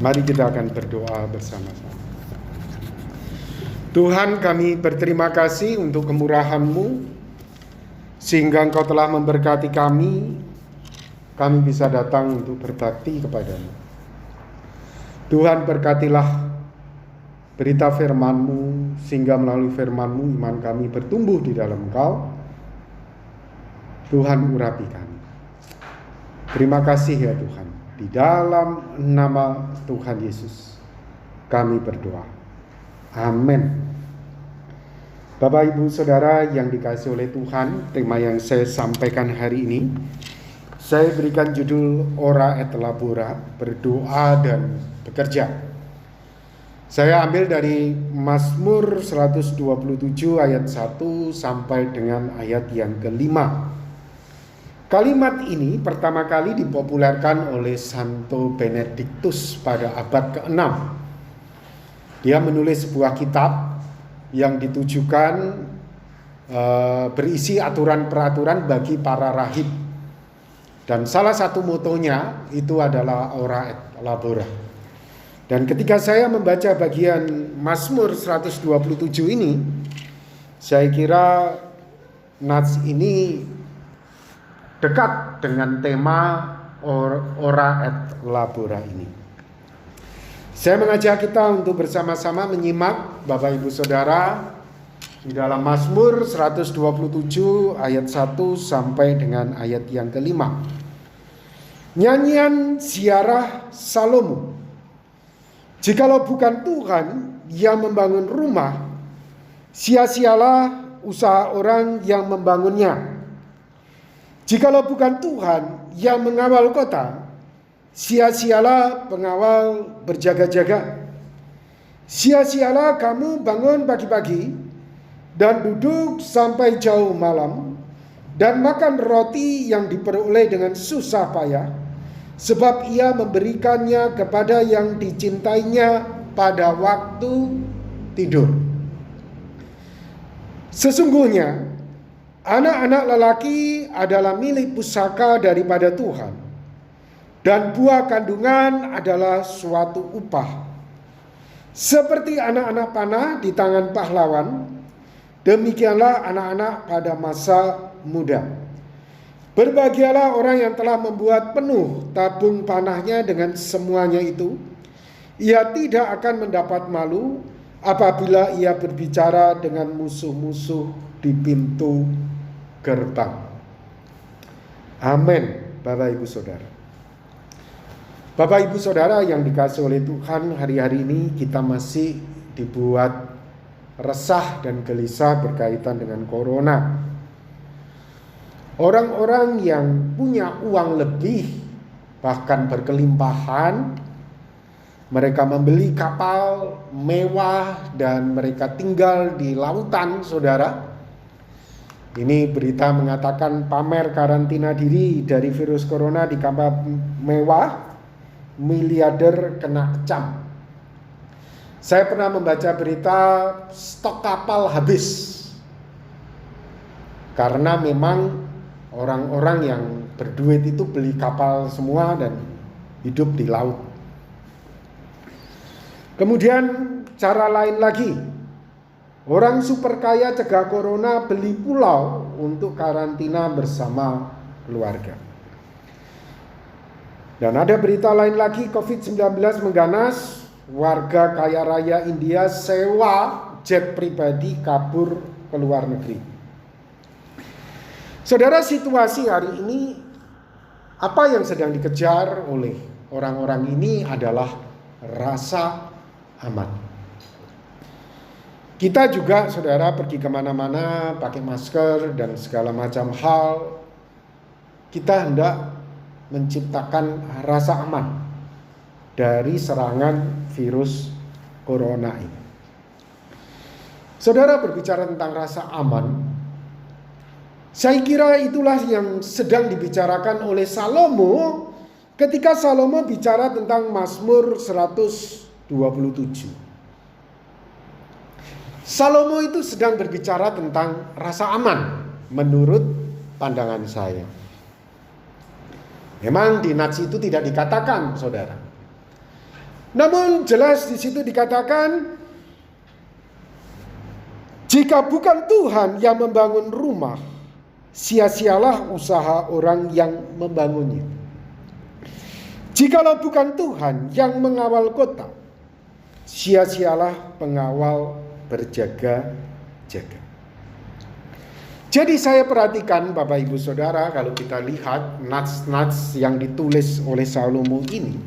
Mari kita akan berdoa bersama-sama. Tuhan, kami berterima kasih untuk kemurahan-Mu, sehingga Engkau telah memberkati kami bisa datang untuk berbakti kepada-Mu. Tuhan, berkatilah berita firman-Mu, sehingga melalui firman-Mu iman kami bertumbuh di dalam Engkau. Tuhan, urapi kami. Terima kasih ya Tuhan. Di dalam nama Tuhan Yesus kami berdoa. Amin. Bapak, Ibu, Saudara yang dikasihi oleh Tuhan, tema yang saya sampaikan hari ini, saya berikan judul Ora et Labora, berdoa dan bekerja. Saya ambil dari Mazmur 127 ayat 1 sampai dengan ayat yang kelima. Kalimat ini pertama kali dipopulerkan oleh Santo Benediktus pada abad ke-6. Dia menulis sebuah kitab yang ditujukan berisi aturan-peraturan bagi para rahib. Dan salah satu motonya itu adalah Ora et Labora. Dan ketika saya membaca bagian Mazmur 127 ini, saya kira nats ini dekat dengan tema Ora et Labora ini. Saya mengajak kita untuk bersama-sama menyimak Bapak Ibu Saudara di dalam Mazmur 127 ayat 1 sampai dengan ayat yang kelima. Nyanyian ziarah Salomo. Jikalau bukan Tuhan yang membangun rumah, sia-sialah usaha orang yang membangunnya. Jikalau bukan Tuhan yang mengawal kota, sia-sialah pengawal berjaga-jaga. Sia-sialah kamu bangun pagi-pagi dan duduk sampai jauh malam dan makan roti yang diperoleh dengan susah payah, sebab ia memberikannya kepada yang dicintainya pada waktu tidur. Sesungguhnya anak-anak lelaki adalah milik pusaka daripada Tuhan, dan buah kandungan adalah suatu upah. Seperti anak-anak panah di tangan pahlawan, demikianlah anak-anak pada masa muda. Berbahagialah orang yang telah membuat penuh tabung panahnya dengan semuanya itu. Ia tidak akan mendapat malu apabila ia berbicara dengan musuh-musuh di pintu gerbang. Amin, Bapak Ibu Saudara. Bapak Ibu Saudara yang dikasihi oleh Tuhan, hari-hari ini kita masih dibuat resah dan gelisah berkaitan dengan corona. Orang-orang yang punya uang lebih, bahkan berkelimpahan, mereka membeli kapal mewah dan mereka tinggal di lautan, saudara. Ini berita mengatakan pamer karantina diri dari virus corona di kapal mewah, miliarder kena kecam. Saya pernah membaca berita stok kapal habis karena memang orang-orang yang berduit itu beli kapal semua dan hidup di laut. Kemudian cara lain lagi, orang super kaya cegah corona beli pulau untuk karantina bersama keluarga. Dan ada berita lain lagi, COVID-19 mengganas, warga kaya raya India sewa jet pribadi kabur ke luar negeri. Saudara, situasi hari ini, apa yang sedang dikejar oleh orang-orang ini adalah rasa aman. Kita juga, saudara, pergi kemana-mana pakai masker dan segala macam hal. Kita hendak menciptakan rasa aman dari serangan virus corona ini. Saudara, berbicara tentang rasa aman, saya kira itulah yang sedang dibicarakan oleh Salomo ketika Salomo bicara tentang Mazmur 127. Salomo itu sedang berbicara tentang rasa aman menurut pandangan saya. Memang di nats itu tidak dikatakan, saudara. Namun jelas di situ dikatakan, jika bukan Tuhan yang membangun rumah, sia-sialah usaha orang yang membangunnya. Jikalau bukan Tuhan yang mengawal kota, sia-sialah pengawal berjaga-jaga. Jadi saya perhatikan Bapak Ibu Saudara, kalau kita lihat nats-nats yang ditulis oleh Salomo ini,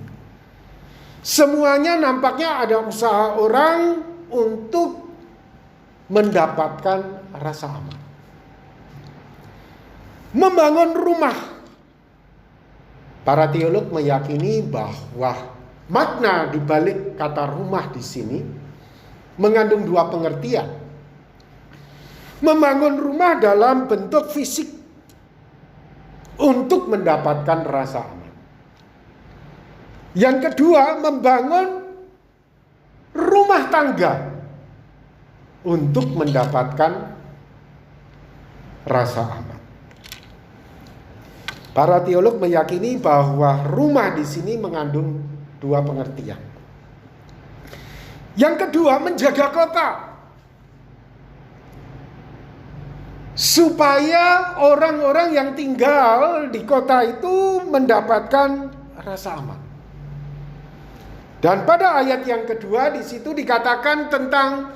semuanya nampaknya ada usaha orang untuk mendapatkan rasa aman. Membangun rumah. Para teolog meyakini bahwa makna di balik kata rumah di sini mengandung dua pengertian. Membangun rumah dalam bentuk fisik untuk mendapatkan rasa aman. Yang kedua, membangun rumah tangga untuk mendapatkan rasa aman. Para teolog meyakini bahwa rumah di sini mengandung dua pengertian. Yang kedua, menjaga kota, supaya orang-orang yang tinggal di kota itu mendapatkan rasa aman. Dan pada ayat yang kedua di situ dikatakan tentang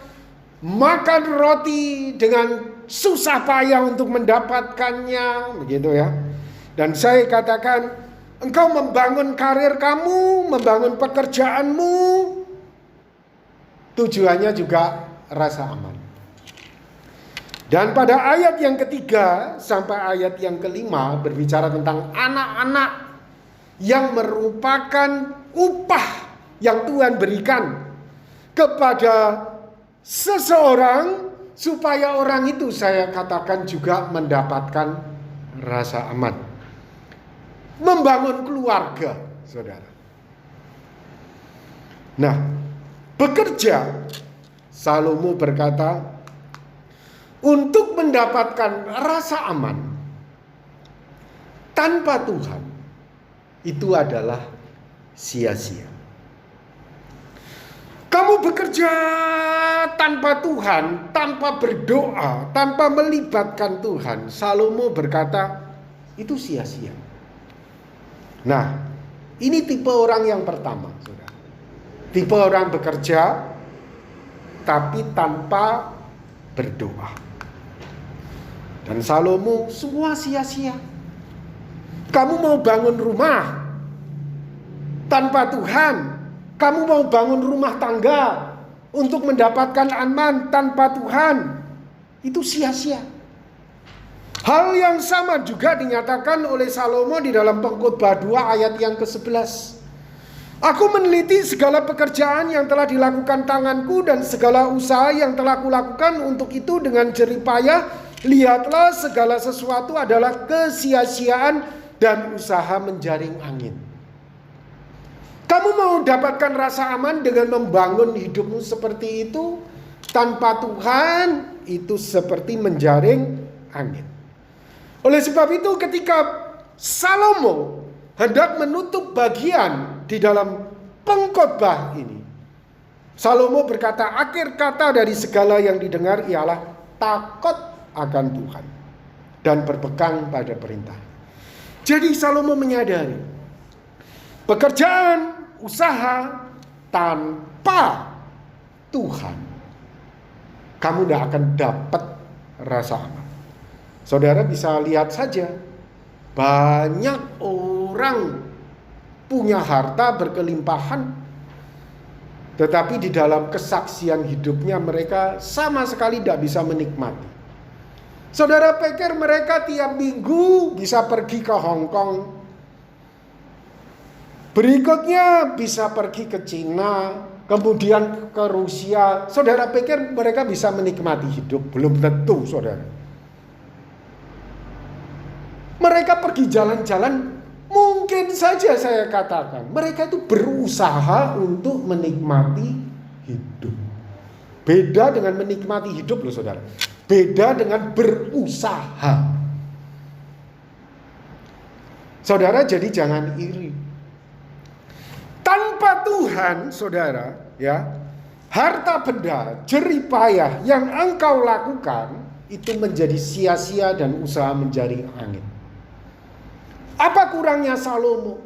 makan roti dengan susah payah untuk mendapatkannya, begitu ya. Dan saya katakan, engkau membangun karir kamu, membangun pekerjaanmu, tujuannya juga rasa aman. Dan pada ayat yang ketiga sampai ayat yang kelima berbicara tentang anak-anak yang merupakan upah yang Tuhan berikan kepada seseorang, supaya orang itu saya katakan juga mendapatkan rasa aman. Membangun keluarga, saudara. Nah, bekerja, Salomo berkata, untuk mendapatkan rasa aman tanpa Tuhan, itu adalah sia-sia. Kamu bekerja tanpa Tuhan, tanpa berdoa, tanpa melibatkan Tuhan, Salomo berkata, itu sia-sia. Nah, ini tipe orang yang pertama, saudara. Tipe orang bekerja tapi tanpa berdoa. Dan Salomo, semua sia-sia. Kamu mau bangun rumah tanpa Tuhan, kamu mau bangun rumah tangga untuk mendapatkan aman tanpa Tuhan, itu sia-sia. Hal yang sama juga dinyatakan oleh Salomo di dalam Pengkhotbah 2 ayat yang ke-11. Aku meneliti segala pekerjaan yang telah dilakukan tanganku dan segala usaha yang telah kulakukan untuk itu dengan jerih payah. Lihatlah, segala sesuatu adalah kesia-siaan dan usaha menjaring angin. Kamu mau dapatkan rasa aman dengan membangun hidupmu seperti itu? Tanpa Tuhan, itu seperti menjaring angin. Oleh sebab itu ketika Salomo hendak menutup bagian di dalam pengkhotbah ini, Salomo berkata, akhir kata dari segala yang didengar ialah takut akan Tuhan dan berpegang pada perintah. Jadi Salomo menyadari pekerjaan, usaha tanpa Tuhan, kamu tidak akan dapat rasa aman. Saudara bisa lihat saja, banyak orang punya harta berkelimpahan, tetapi di dalam kesaksian hidupnya mereka sama sekali tidak bisa menikmati. Saudara pikir mereka tiap minggu bisa pergi ke Hong Kong, berikutnya bisa pergi ke Cina, kemudian ke Rusia. Saudara pikir mereka bisa menikmati hidup? Belum tentu, saudara. Mereka pergi jalan-jalan, mungkin saja saya katakan, mereka itu berusaha untuk menikmati hidup. Beda dengan menikmati hidup loh saudara. Beda dengan berusaha. Saudara, jadi jangan iri. Tanpa Tuhan, saudara, ya, harta benda, jerih payah yang engkau lakukan itu menjadi sia-sia dan usaha menjaring angin. Apa kurangnya Salomo?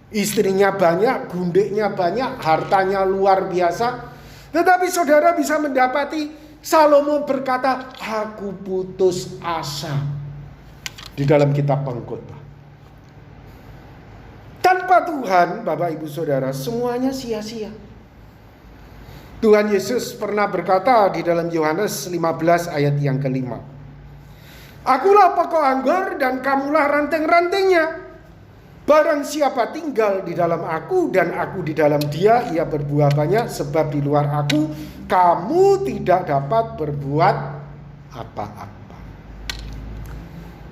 Istrinya banyak, gundiknya banyak, hartanya luar biasa. Tetapi saudara bisa mendapati Salomo berkata, aku putus asa. Di dalam kitab Pengkhotbah. Tanpa Tuhan, Bapak Ibu Saudara, semuanya sia-sia. Tuhan Yesus pernah berkata di dalam Yohanes 15 ayat yang ke-5. Akulah pokok anggur dan kamulah ranting-rantingnya. Barang siapa tinggal di dalam aku dan aku di dalam dia, ia berbuah banyak, sebab di luar aku kamu tidak dapat berbuat apa-apa.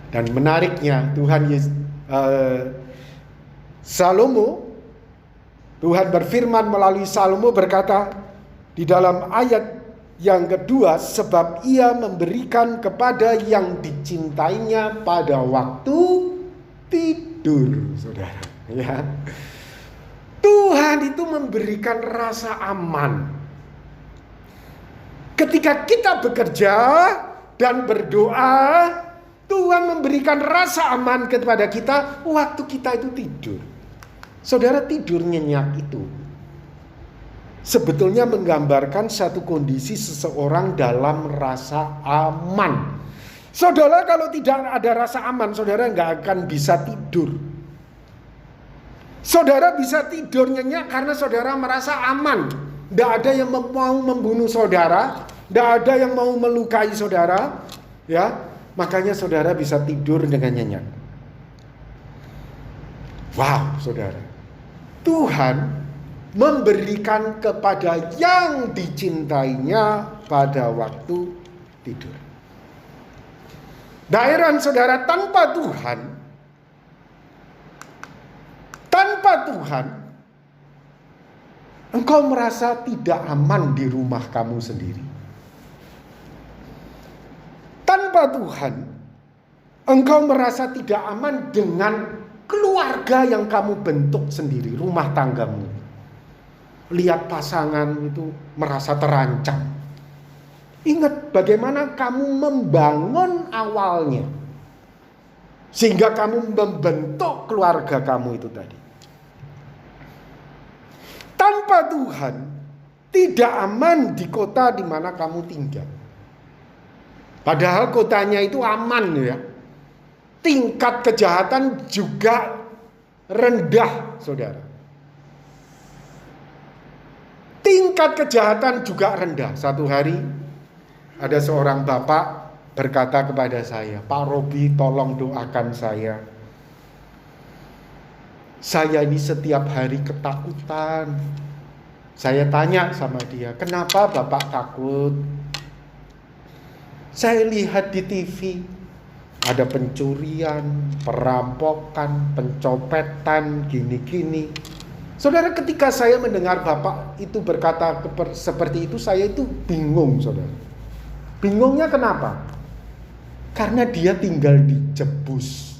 Dan menariknya Tuhan berfirman melalui Salomo berkata di dalam ayat yang kedua, sebab ia memberikan kepada yang dicintainya pada waktu tidur, saudara. Ya. Tuhan itu memberikan rasa aman. Ketika kita bekerja dan berdoa, Tuhan memberikan rasa aman kepada kita waktu kita itu tidur. Saudara, tidur nyenyak itu sebetulnya menggambarkan satu kondisi seseorang dalam rasa aman. Saudara, kalau tidak ada rasa aman, saudara nggak akan bisa tidur. Saudara bisa tidur nyenyak karena saudara merasa aman. Tidak ada yang mau membunuh saudara, tidak ada yang mau melukai saudara, ya. Makanya saudara bisa tidur dengan nyenyak. Wow, saudara. Tuhan memberikan kepada yang dicintainya pada waktu tidur. Daerah saudara, tanpa Tuhan, engkau merasa tidak aman di rumah kamu sendiri. Tanpa Tuhan, engkau merasa tidak aman dengan keluarga yang kamu bentuk sendiri, rumah tanggamu. Lihat pasangan itu merasa terancam. Ingat bagaimana kamu membangun awalnya. Sehingga kamu membentuk keluarga kamu itu tadi. Tanpa Tuhan, tidak aman di kota di mana kamu tinggal. Padahal kotanya itu aman ya. Tingkat kejahatan juga rendah, saudara. Tingkat kejahatan juga rendah. Satu hari ada seorang bapak berkata kepada saya, Pak Robi, tolong doakan saya. Saya ini setiap hari ketakutan. Saya tanya sama dia, kenapa bapak takut? Saya lihat di TV, ada pencurian, perampokan, pencopetan, gini-gini. Saudara, ketika saya mendengar bapak itu berkata seperti itu, saya itu bingung, saudara. Bingungnya kenapa? Karena dia tinggal di Jebus.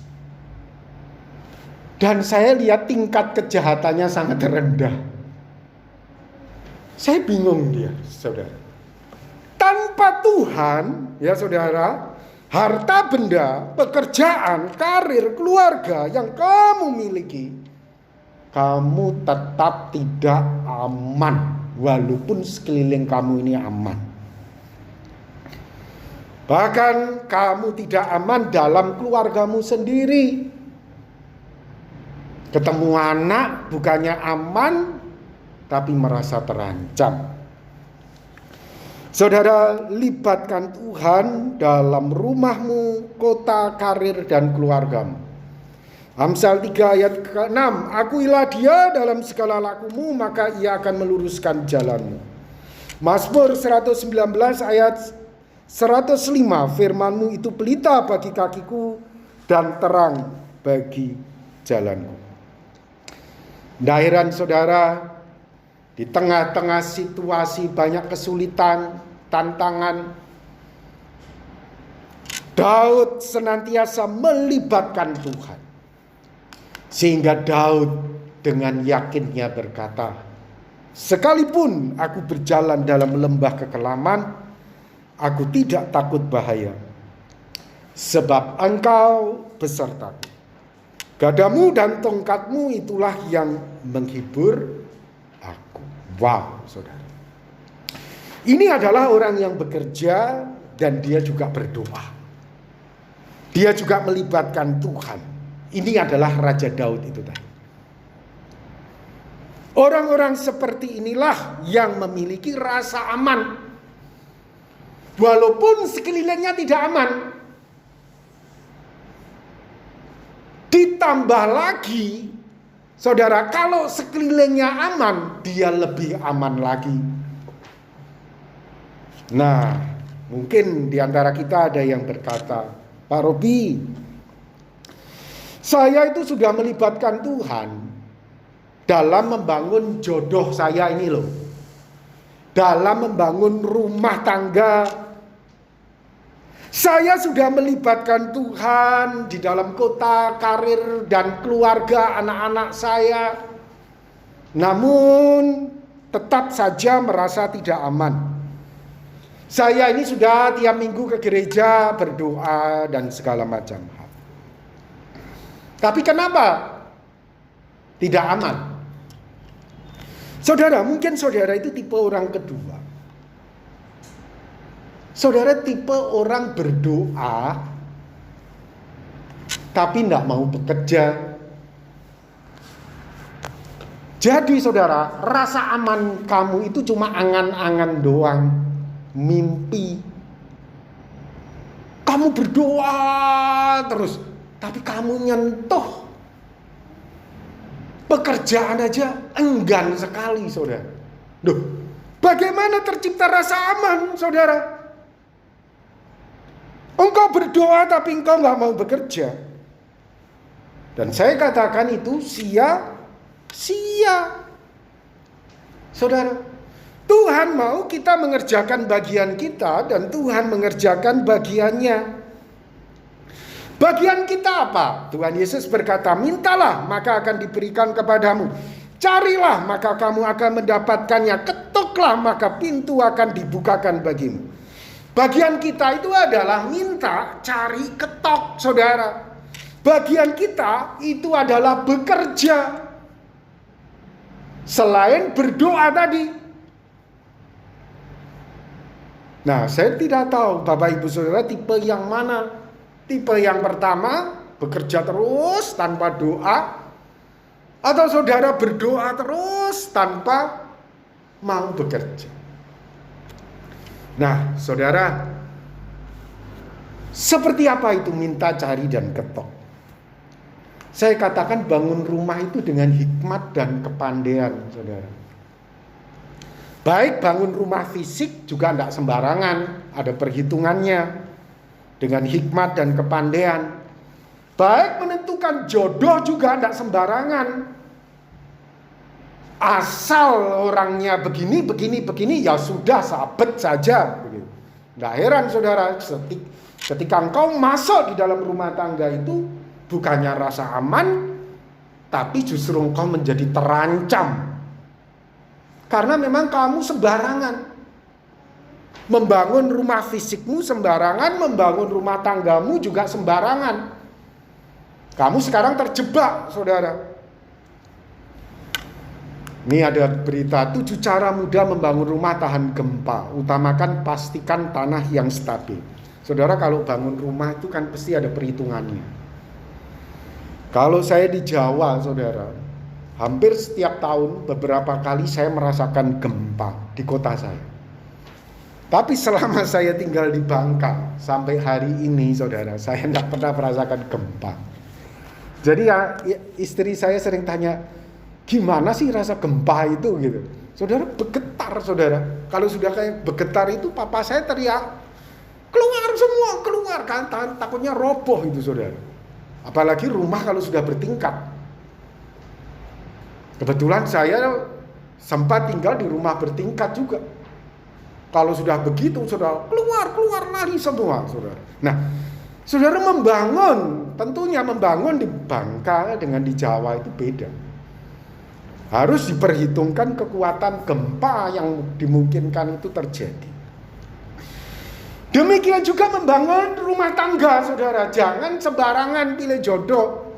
Dan saya lihat tingkat kejahatannya sangat rendah. Saya bingung dia, saudara. Tanpa Tuhan, ya saudara, harta benda, pekerjaan, karir, keluarga yang kamu miliki, kamu tetap tidak aman. Walaupun sekeliling kamu ini aman. Bahkan kamu tidak aman dalam keluargamu sendiri. Ketemu anak bukannya aman, tapi merasa terancam. Saudara, libatkan Tuhan dalam rumahmu, kota, karir, dan keluargamu. Amsal 3 ayat ke-6, akuilah dia dalam segala lakumu, maka ia akan meluruskan jalanmu. Mazmur 119 ayat 105, firmanmu itu pelita bagi kakiku dan terang bagi jalanku. Daerah saudara, di tengah-tengah situasi banyak kesulitan, tantangan, Daud senantiasa melibatkan Tuhan. Sehingga Daud dengan yakinnya berkata, sekalipun aku berjalan dalam lembah kekelaman, aku tidak takut bahaya, sebab Engkau besertaku. Gadamu dan tongkatmu itulah yang menghibur aku. Wow, saudara. Ini adalah orang yang bekerja dan dia juga berdoa. Dia juga melibatkan Tuhan. Ini adalah Raja Daud itu tadi. Orang-orang seperti inilah yang memiliki rasa aman. Walaupun sekelilingnya tidak aman. Ditambah lagi, saudara, kalau sekelilingnya aman, dia lebih aman lagi. Nah, mungkin di antara kita ada yang berkata, Pak Robi, saya itu sudah melibatkan Tuhan dalam membangun jodoh saya ini loh. Dalam membangun rumah tangga. Saya sudah melibatkan Tuhan di dalam kota, karir, dan keluarga anak-anak saya. Namun tetap saja merasa tidak aman. Saya ini sudah tiap minggu ke gereja, berdoa, dan segala macam hal. Tapi kenapa tidak aman? Saudara, mungkin saudara itu tipe orang kedua. Saudara tipe orang berdoa, tapi tidak mau bekerja. Jadi saudara, rasa aman kamu itu cuma angan-angan doang. Mimpi. Kamu berdoa terus, tapi kamu nyentuh pekerjaan aja enggan sekali, saudara. Duh, bagaimana tercipta rasa aman, saudara? Engkau berdoa tapi engkau gak mau bekerja. Dan saya katakan itu sia-sia. Saudara, Tuhan mau kita mengerjakan bagian kita dan Tuhan mengerjakan bagiannya. Bagian kita apa? Tuhan Yesus berkata, mintalah maka akan diberikan kepadamu. Carilah maka kamu akan mendapatkannya. Ketuklah maka pintu akan dibukakan bagimu. Bagian kita itu adalah minta, cari, ketok, saudara. Bagian kita itu adalah bekerja. Selain berdoa tadi. Nah, saya tidak tahu Bapak Ibu Saudara tipe yang mana. Tipe yang pertama, bekerja terus tanpa doa. Atau saudara berdoa terus tanpa mau bekerja. Nah, saudara, seperti apa itu minta, cari, dan ketok? Saya katakan bangun rumah itu dengan hikmat dan kepandaian, saudara. Baik bangun rumah fisik juga tidak sembarangan, ada perhitungannya dengan hikmat dan kepandaian. Baik menentukan jodoh juga tidak sembarangan. Asal orangnya begini, ya sudah sabet saja. Tidak heran saudara, ketika engkau masuk di dalam rumah tangga itu bukannya rasa aman, tapi justru engkau menjadi terancam. Karena memang kamu sembarangan. Membangun rumah fisikmu sembarangan, membangun rumah tanggamu juga sembarangan. Kamu sekarang terjebak, saudara. Ini ada berita 7 cara mudah membangun rumah tahan gempa. Utamakan pastikan tanah yang stabil. Saudara, kalau bangun rumah itu kan pasti ada perhitungannya. Kalau saya di Jawa, saudara, hampir setiap tahun beberapa kali saya merasakan gempa di kota saya. Tapi selama saya tinggal di Bangka sampai hari ini, saudara, saya tidak pernah merasakan gempa. Jadi ya, istri saya sering tanya, gimana sih rasa gempa itu gitu. Saudara, bergetar, saudara. Kalau sudah kayak bergetar itu, papa saya teriak, keluar kan, takutnya roboh itu, saudara. Apalagi rumah kalau sudah bertingkat. Kebetulan saya sempat tinggal di rumah bertingkat juga. Kalau sudah begitu, saudara, keluar lari semua, saudara. Nah, saudara membangun, tentunya membangun di Bangka dengan di Jawa itu beda. Harus diperhitungkan kekuatan gempa yang dimungkinkan itu terjadi. Demikian juga membangun rumah tangga, saudara. Jangan sembarangan pilih jodoh.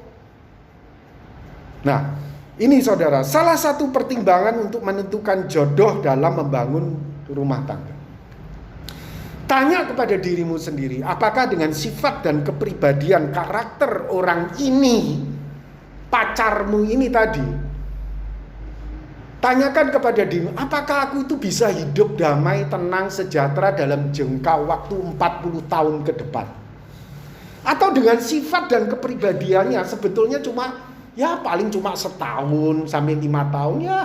Nah, ini saudara, salah satu pertimbangan untuk menentukan jodoh dalam membangun rumah tangga. Tanya kepada dirimu sendiri, apakah dengan sifat dan kepribadian karakter orang ini, pacarmu ini tadi, tanyakan kepada dirimu, apakah aku itu bisa hidup damai, tenang, sejahtera dalam jangka waktu 40 tahun ke depan? Atau dengan sifat dan kepribadiannya sebetulnya paling cuma setahun sampai 5 tahun ya.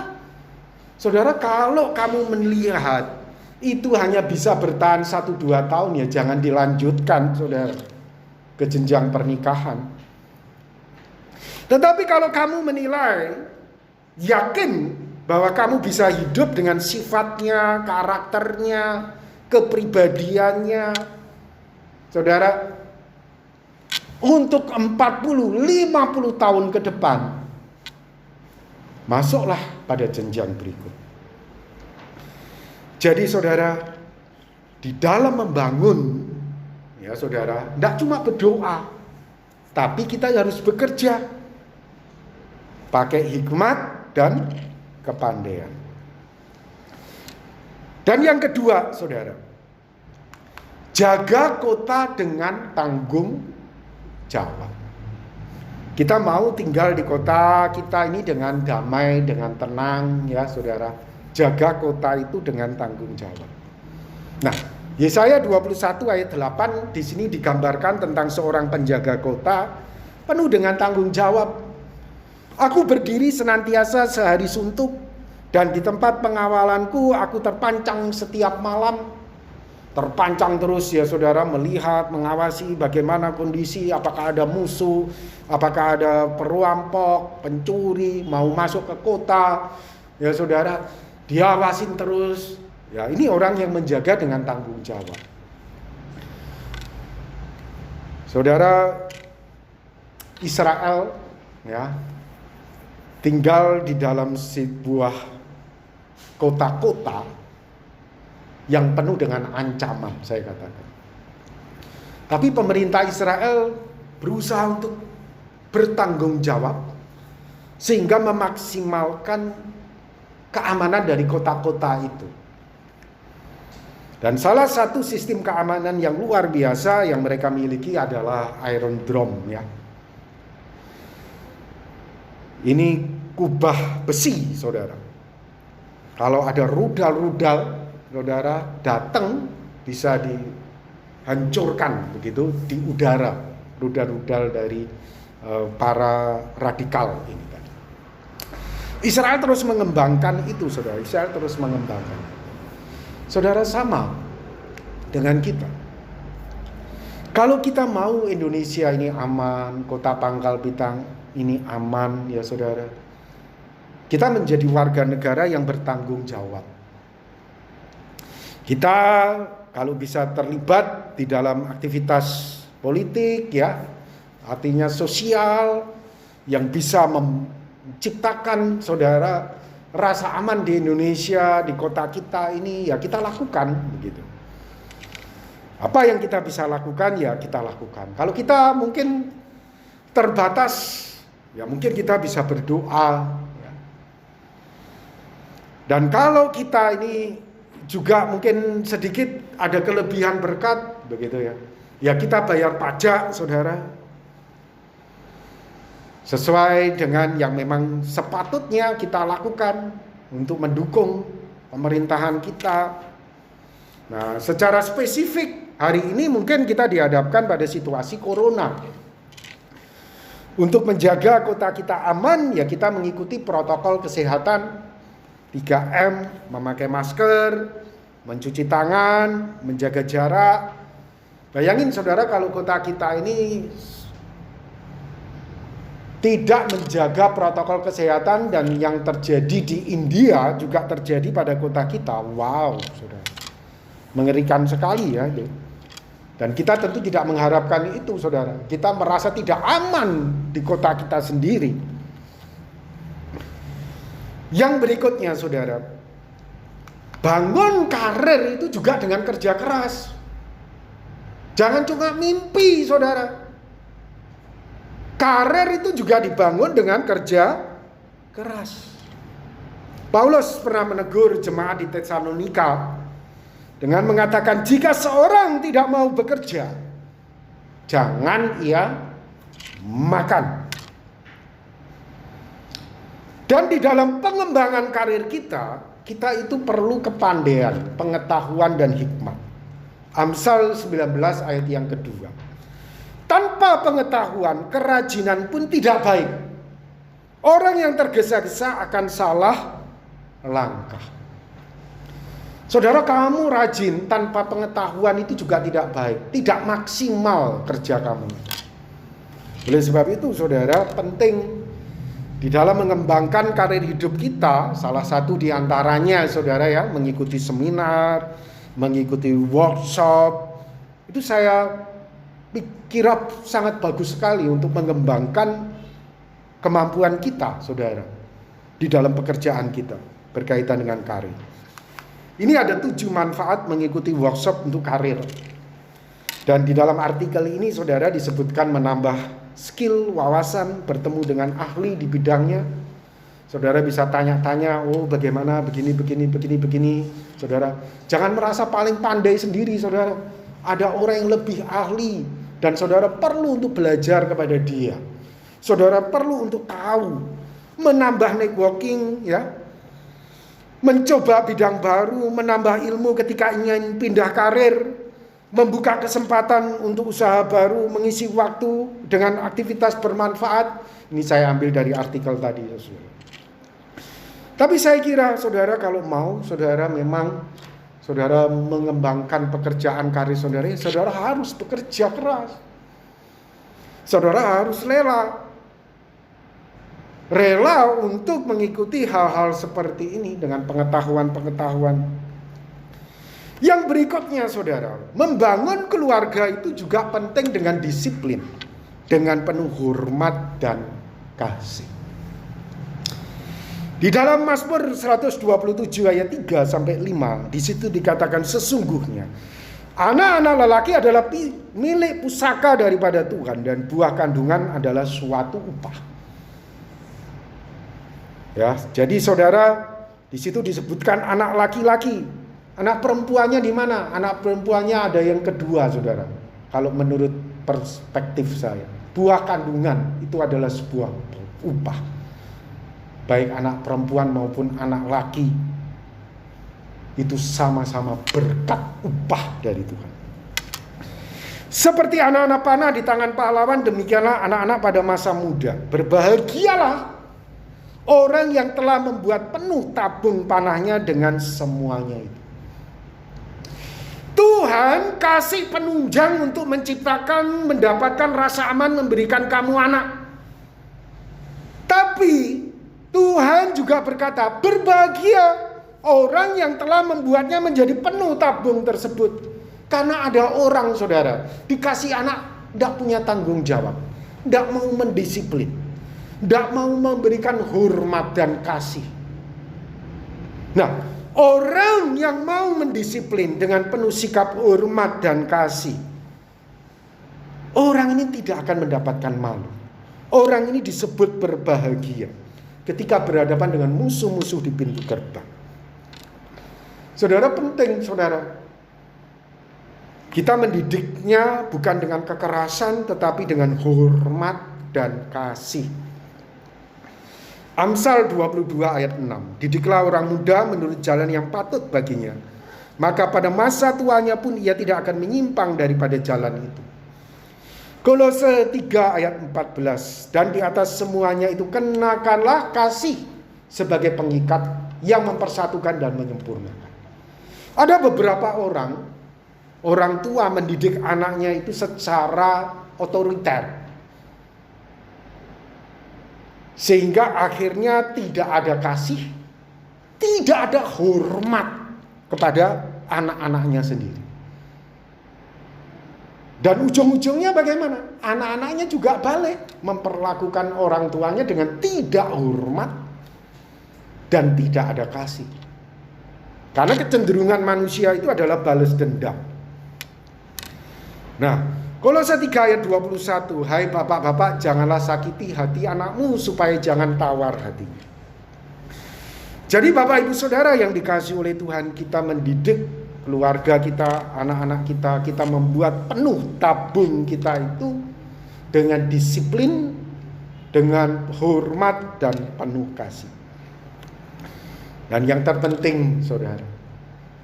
Saudara, kalau kamu melihat itu hanya bisa bertahan 1-2 tahun ya jangan dilanjutkan, saudara, ke jenjang pernikahan. Tetapi kalau kamu menilai, yakin bahwa kamu bisa hidup dengan sifatnya, karakternya, kepribadiannya, saudara, untuk 40-50 tahun ke depan, masuklah pada jenjang berikut. Jadi saudara, di dalam membangun, ya saudara, tidak cuma berdoa, tapi kita harus bekerja, pakai hikmat dan kepandaian. Dan yang kedua, saudara, jaga kota dengan tanggung jawab. Kita mau tinggal di kota kita ini dengan damai, dengan tenang, ya saudara. Jaga kota itu dengan tanggung jawab. Nah, Yesaya 21 ayat 8 di sini digambarkan tentang seorang penjaga kota penuh dengan tanggung jawab. Aku berdiri senantiasa sehari suntuk, dan di tempat pengawalanku aku terpancang setiap malam. Terpancang terus ya saudara, melihat, mengawasi bagaimana kondisi, apakah ada musuh, apakah ada perampok, pencuri, mau masuk ke kota. Ya saudara, diawasin terus. Ya, ini orang yang menjaga dengan tanggung jawab. Saudara, Israel ya tinggal di dalam sebuah kota-kota yang penuh dengan ancaman, saya katakan. Tapi pemerintah Israel berusaha untuk bertanggung jawab sehingga memaksimalkan keamanan dari kota-kota itu. Dan salah satu sistem keamanan yang luar biasa yang mereka miliki adalah Iron Dome ya. Ini kubah besi, saudara. Kalau ada rudal-rudal, saudara, datang bisa dihancurkan begitu di udara, rudal-rudal dari para radikal ini tadi. Israel terus mengembangkan itu, saudara. Israel terus mengembangkan. Saudara, sama dengan kita. Kalau kita mau Indonesia ini aman, kota Pangkal Pinang ini aman, ya saudara, kita menjadi warga negara yang bertanggung jawab. Kita kalau bisa terlibat di dalam aktivitas politik ya, artinya sosial, yang bisa menciptakan saudara rasa aman di Indonesia, di kota kita ini, ya kita lakukan begitu. Apa yang kita bisa lakukan ya kita lakukan. Kalau kita mungkin terbatas, ya mungkin kita bisa berdoa ya. Dan kalau kita ini juga mungkin sedikit ada kelebihan berkat begitu ya, ya kita bayar pajak, saudara, sesuai dengan yang memang sepatutnya kita lakukan untuk mendukung pemerintahan kita. Nah, secara spesifik hari ini mungkin kita dihadapkan pada situasi corona. Untuk menjaga kota kita aman, ya kita mengikuti protokol kesehatan 3M, memakai masker, mencuci tangan, menjaga jarak. Bayangin saudara, kalau kota kita ini tidak menjaga protokol kesehatan, dan yang terjadi di India juga terjadi pada kota kita. Wow, saudara, mengerikan sekali ya. Dan kita tentu tidak mengharapkan itu, saudara. Kita merasa tidak aman di kota kita sendiri. Yang berikutnya saudara, bangun karir itu juga dengan kerja keras. Jangan cuma mimpi saudara. Karir itu juga dibangun dengan kerja keras. Paulus pernah menegur jemaat di Tesalonika dengan mengatakan, jika seorang tidak mau bekerja, jangan ia makan. Dan di dalam pengembangan karir kita itu perlu kepandaian, pengetahuan dan hikmat. Amsal 19 ayat yang kedua. Tanpa pengetahuan, kerajinan pun tidak baik. Orang yang tergesa-gesa akan salah langkah. Saudara, kamu rajin tanpa pengetahuan itu juga tidak baik. Tidak maksimal kerja kamu. Oleh sebab itu saudara, penting di dalam mengembangkan karir hidup kita, salah satu di antaranya saudara ya, mengikuti seminar, mengikuti workshop. Itu saya kira sangat bagus sekali untuk mengembangkan kemampuan kita saudara di dalam pekerjaan kita berkaitan dengan karir. Ini ada 7 manfaat mengikuti workshop untuk karir. Dan di dalam artikel ini saudara disebutkan menambah skill, wawasan, bertemu dengan ahli di bidangnya. Saudara bisa tanya-tanya, oh bagaimana begini. Saudara, jangan merasa paling pandai sendiri saudara. Ada orang yang lebih ahli dan saudara perlu untuk belajar kepada dia. Saudara perlu untuk tahu, menambah networking ya. Mencoba bidang baru, menambah ilmu ketika ingin pindah karir, membuka kesempatan untuk usaha baru, mengisi waktu dengan aktivitas bermanfaat. Ini saya ambil dari artikel tadi ya saudara. Tapi saya kira saudara kalau mau, saudara memang saudara mengembangkan pekerjaan karir saudara, saudara harus bekerja keras. Saudara harus rela untuk mengikuti hal-hal seperti ini dengan pengetahuan-pengetahuan. Yang berikutnya saudara, membangun keluarga itu juga penting dengan disiplin, dengan penuh hormat dan kasih. Di dalam Mazmur 127 ayat 3 sampai 5, di situ dikatakan sesungguhnya anak-anak lelaki adalah milik pusaka daripada Tuhan dan buah kandungan adalah suatu upah. Ya, jadi saudara, di situ disebutkan anak laki-laki. Anak perempuannya di mana? Anak perempuannya ada yang kedua, saudara. Kalau menurut perspektif saya, buah kandungan itu adalah sebuah upah. Baik anak perempuan maupun anak laki, itu sama-sama berkat upah dari Tuhan. Seperti anak-anak panah di tangan pahlawan, demikianlah anak-anak pada masa muda. Berbahagialah orang yang telah membuat penuh tabung panahnya dengan semuanya itu. Tuhan kasih penunjang untuk menciptakan, mendapatkan rasa aman, memberikan kamu anak. Tapi Tuhan juga berkata, berbahagia orang yang telah membuatnya menjadi penuh tabung tersebut. Karena ada orang saudara, dikasih anak, tidak punya tanggung jawab, tidak mau mendisiplin, tidak mau memberikan hormat dan kasih. Nah, orang yang mau mendisiplin dengan penuh sikap hormat dan kasih, orang ini tidak akan mendapatkan malu. Orang ini disebut berbahagia ketika berhadapan dengan musuh-musuh di pintu gerbang. Saudara, penting saudara, kita mendidiknya bukan dengan kekerasan tetapi dengan hormat dan kasih. Amsal 22 ayat 6. Didiklah orang muda menurut jalan yang patut baginya, maka pada masa tuanya pun ia tidak akan menyimpang daripada jalan itu. Kolose 3 ayat 14. Dan di atas semuanya itu kenakanlah kasih sebagai pengikat yang mempersatukan dan menyempurnakan. Ada beberapa orang tua mendidik anaknya itu secara otoriter, sehingga akhirnya tidak ada kasih, tidak ada hormat kepada anak-anaknya sendiri. Dan ujung-ujungnya bagaimana? Anak-anaknya juga balik memperlakukan orang tuanya dengan tidak hormat. dan tidak ada kasih. Karena kecenderungan manusia itu adalah balas dendam. Nah, Kolose 3 ayat 21, hai bapak-bapak, janganlah sakiti hati anakmu supaya jangan tawar hatinya. Jadi Bapak Ibu Saudara yang dikasihi oleh Tuhan, kita mendidik keluarga kita, anak-anak kita, kita membuat penuh tabung kita itu dengan disiplin, dengan hormat dan penuh kasih. Dan yang terpenting Saudara,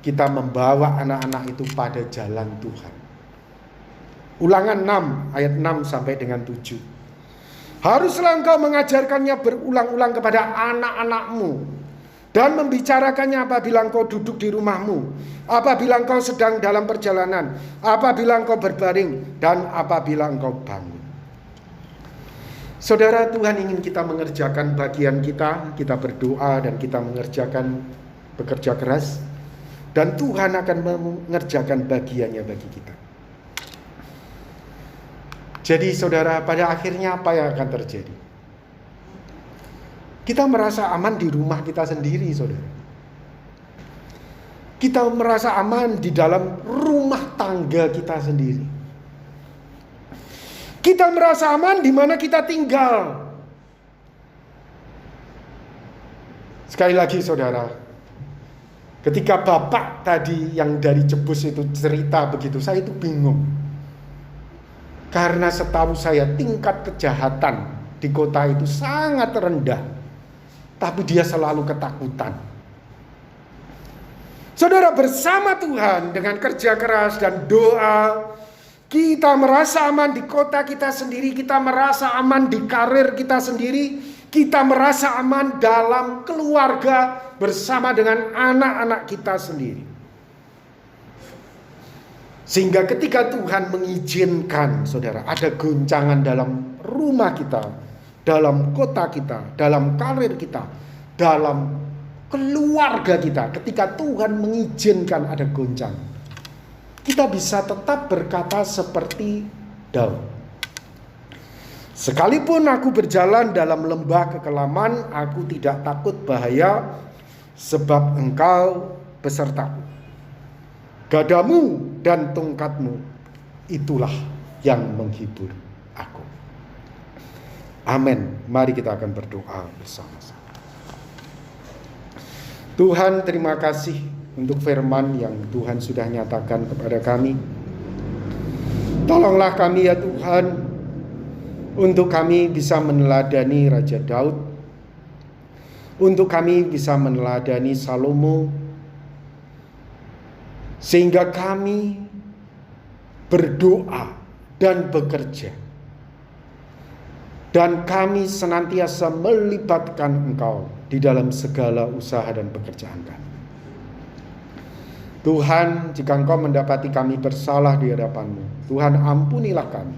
kita membawa anak-anak itu pada jalan Tuhan. Ulangan 6 ayat 6 sampai dengan 7. Haruslah engkau mengajarkannya berulang-ulang kepada anak-anakmu dan membicarakannya apabila engkau duduk di rumahmu, apabila engkau sedang dalam perjalanan, apabila engkau berbaring, dan apabila engkau bangun. Saudara, Tuhan ingin kita mengerjakan bagian kita berdoa dan kita bekerja keras, dan Tuhan akan mengerjakan bagiannya bagi kita. Jadi saudara, pada akhirnya apa yang akan terjadi? Kita merasa aman di rumah kita sendiri, saudara. Kita merasa aman di dalam rumah tangga kita sendiri. Kita merasa aman di mana kita tinggal. Sekali lagi saudara, ketika bapak tadi yang dari Jebus itu cerita begitu, saya itu bingung. Karena setahu saya tingkat kejahatan di kota itu sangat rendah. Tapi dia selalu ketakutan. Saudara, bersama Tuhan dengan kerja keras dan doa, kita merasa aman di kota kita sendiri, kita merasa aman di karir kita sendiri, kita merasa aman dalam keluarga bersama dengan anak-anak kita sendiri. Sehingga ketika Tuhan mengizinkan saudara ada goncangan dalam rumah kita, dalam kota kita, dalam karir kita, dalam keluarga kita, ketika Tuhan mengizinkan ada goncang, kita bisa tetap berkata seperti Daud. Sekalipun aku berjalan dalam lembah kekelaman, aku tidak takut bahaya, sebab engkau besertaku. Gadamu dan tongkatmu itulah yang menghibur aku. Amin. Mari kita akan berdoa bersama-sama. Tuhan, terima kasih untuk firman yang Tuhan sudah nyatakan kepada kami. Tolonglah kami ya Tuhan, untuk kami bisa meneladani Raja Daud, untuk kami bisa meneladani Salomo, sehingga kami berdoa dan bekerja, dan kami senantiasa melibatkan Engkau di dalam segala usaha dan pekerjaan kami. Tuhan, jika Engkau mendapati kami bersalah di hadapan-Mu, Tuhan ampunilah kami.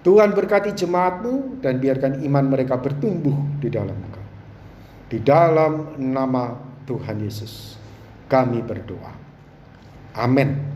Tuhan berkati jemaat-Mu dan biarkan iman mereka bertumbuh di dalam Engkau. Di dalam nama Tuhan Yesus kami berdoa. Amin.